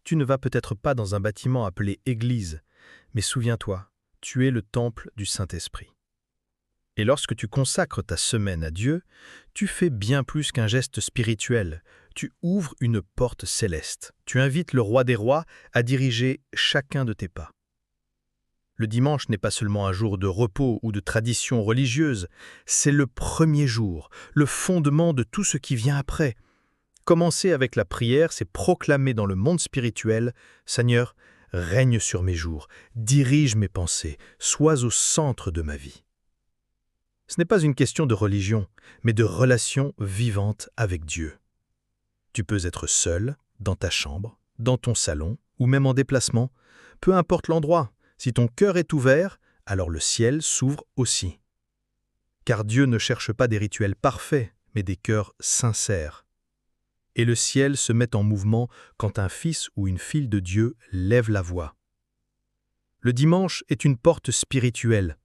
Tu ne vas peut-être pas dans un bâtiment appelé Église, mais souviens-toi, tu es le temple du Saint-Esprit. Et lorsque tu consacres ta semaine à Dieu, tu fais bien plus qu'un geste spirituel. Tu ouvres une porte céleste. Tu invites le Roi des Rois à diriger chacun de tes pas. Le dimanche n'est pas seulement un jour de repos ou de tradition religieuse, c'est le premier jour, le fondement de tout ce qui vient après. Commencer avec la prière, c'est proclamer dans le monde spirituel « Seigneur, règne sur mes jours, dirige mes pensées, sois au centre de ma vie ». Ce n'est pas une question de religion, mais de relation vivante avec Dieu. Tu peux être seul, dans ta chambre, dans ton salon, ou même en déplacement, peu importe l'endroit. Si ton cœur est ouvert, alors le ciel s'ouvre aussi. Car Dieu ne cherche pas des rituels parfaits, mais des cœurs sincères. Et le ciel se met en mouvement quand un fils ou une fille de Dieu lève la voix. Le dimanche est une porte spirituelle.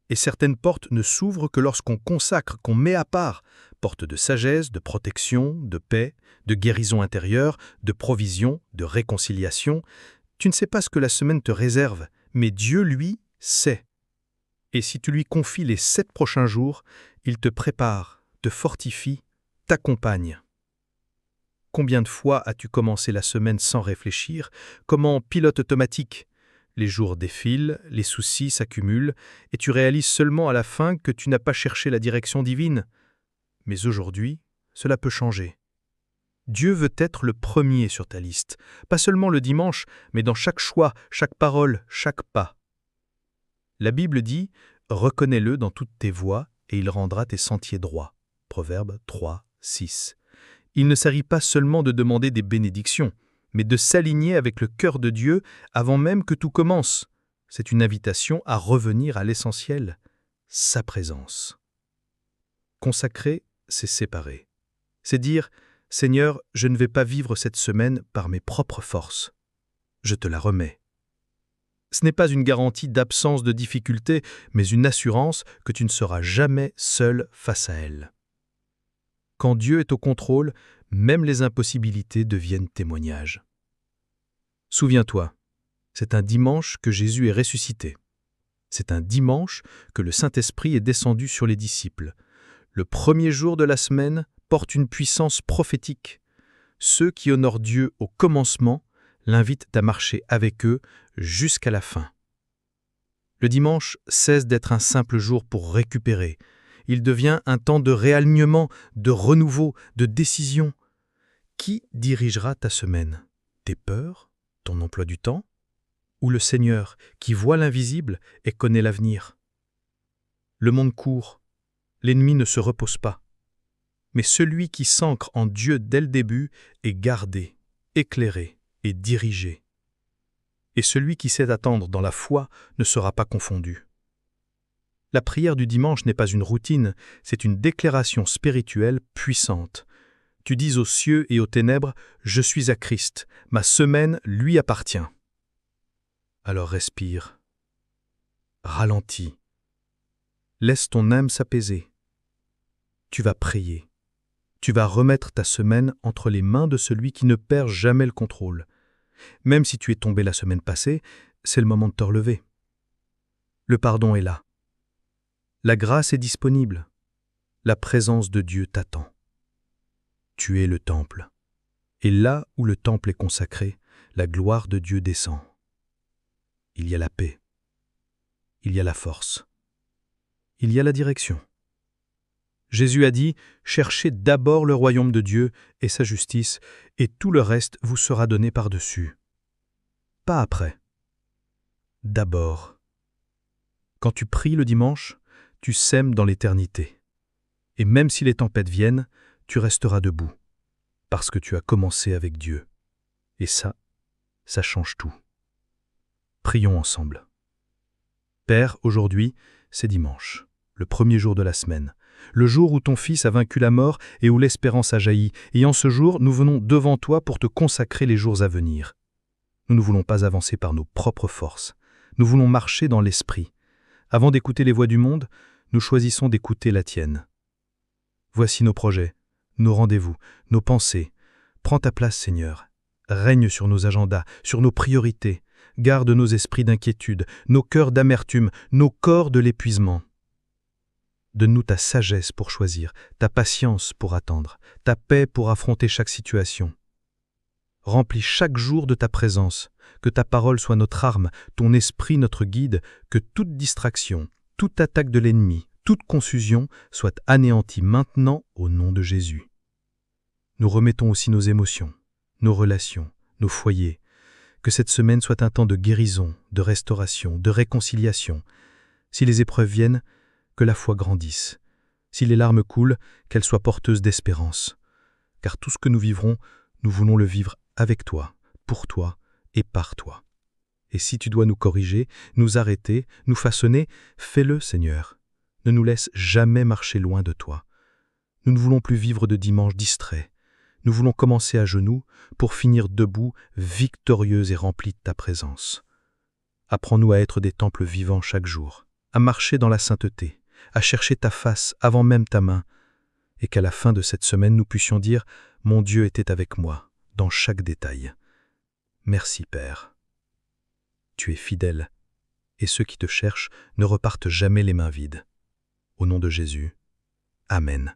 Et certaines portes ne s'ouvrent que lorsqu'on consacre, qu'on met à part, portes de sagesse, de protection, de paix, de guérison intérieure, de provision, de réconciliation. Tu ne sais pas ce que la semaine te réserve, mais Dieu, lui, sait. Et si tu lui confies les 7 prochains jours, il te prépare, te fortifie, t'accompagne. Combien de fois as-tu commencé la semaine sans réfléchir, comme en pilote automatique ? Les jours défilent, les soucis s'accumulent, et tu réalises seulement à la fin que tu n'as pas cherché la direction divine. Mais aujourd'hui, cela peut changer. Dieu veut être le premier sur ta liste, pas seulement le dimanche, mais dans chaque choix, chaque parole, chaque pas. La Bible dit « Reconnais-le dans toutes tes voies, et il rendra tes sentiers droits ». Proverbe 3, 6. Il ne s'agit pas seulement de demander des bénédictions, mais de s'aligner avec le cœur de Dieu avant même que tout commence. C'est une invitation à revenir à l'essentiel, sa présence. Consacrer, c'est séparer. C'est dire « Seigneur, je ne vais pas vivre cette semaine par mes propres forces. Je te la remets. » Ce n'est pas une garantie d'absence de difficultés, mais une assurance que tu ne seras jamais seul face à elle. Quand Dieu est au contrôle, même les impossibilités deviennent témoignages. Souviens-toi, c'est un dimanche que Jésus est ressuscité. C'est un dimanche que le Saint-Esprit est descendu sur les disciples. Le premier jour de la semaine porte une puissance prophétique. Ceux qui honorent Dieu au commencement l'invitent à marcher avec eux jusqu'à la fin. Le dimanche cesse d'être un simple jour pour récupérer. Il devient un temps de réalignement, de renouveau, de décision. Qui dirigera ta semaine ? Tes peurs ? Ton emploi du temps ? Ou le Seigneur qui voit l'invisible et connaît l'avenir ? Le monde court. L'ennemi ne se repose pas. Mais celui qui s'ancre en Dieu dès le début est gardé, éclairé et dirigé. Et celui qui sait attendre dans la foi ne sera pas confondu. La prière du dimanche n'est pas une routine, c'est une déclaration spirituelle puissante. Tu dis aux cieux et aux ténèbres, « Je suis à Christ, ma semaine lui appartient. » Alors respire, ralentis, laisse ton âme s'apaiser. Tu vas prier. Tu vas remettre ta semaine entre les mains de celui qui ne perd jamais le contrôle. Même si tu es tombé la semaine passée, c'est le moment de te relever. Le pardon est là. La grâce est disponible. La présence de Dieu t'attend. Tu es le temple. Et là où le temple est consacré, la gloire de Dieu descend. Il y a la paix. Il y a la force. Il y a la direction. Jésus a dit « Cherchez d'abord le royaume de Dieu et sa justice, et tout le reste vous sera donné par-dessus. » Pas après. D'abord. Quand tu pries le dimanche, tu sèmes dans l'éternité. Et même si les tempêtes viennent, tu resteras debout, parce que tu as commencé avec Dieu. Et ça change tout. Prions ensemble. Père, aujourd'hui, c'est dimanche, le premier jour de la semaine, le jour où ton Fils a vaincu la mort et où l'espérance a jailli. Et en ce jour, nous venons devant toi pour te consacrer les jours à venir. Nous ne voulons pas avancer par nos propres forces. Nous voulons marcher dans l'esprit. Avant d'écouter les voix du monde, nous choisissons d'écouter la tienne. Voici nos projets, nos rendez-vous, nos pensées. Prends ta place, Seigneur. Règne sur nos agendas, sur nos priorités. Garde nos esprits d'inquiétude, nos cœurs d'amertume, nos corps de l'épuisement. Donne-nous ta sagesse pour choisir, ta patience pour attendre, ta paix pour affronter chaque situation. Remplis chaque jour de ta présence, que ta parole soit notre arme, ton esprit notre guide, que toute distraction, toute attaque de l'ennemi, toute confusion soit anéantie maintenant au nom de Jésus. Nous remettons aussi nos émotions, nos relations, nos foyers. Que cette semaine soit un temps de guérison, de restauration, de réconciliation. Si les épreuves viennent, que la foi grandisse. Si les larmes coulent, qu'elles soient porteuses d'espérance. Car tout ce que nous vivrons, nous voulons le vivre avec toi, pour toi et par toi. Et si tu dois nous corriger, nous arrêter, nous façonner, fais-le, Seigneur. Ne nous laisse jamais marcher loin de toi. Nous ne voulons plus vivre de dimanche distrait. Nous voulons commencer à genoux pour finir debout, victorieux et remplis de ta présence. Apprends-nous à être des temples vivants chaque jour, à marcher dans la sainteté, à chercher ta face avant même ta main, et qu'à la fin de cette semaine nous puissions dire « Mon Dieu était avec moi, dans chaque détail. » Merci Père. Tu es fidèle, et ceux qui te cherchent ne repartent jamais les mains vides. Au nom de Jésus, Amen.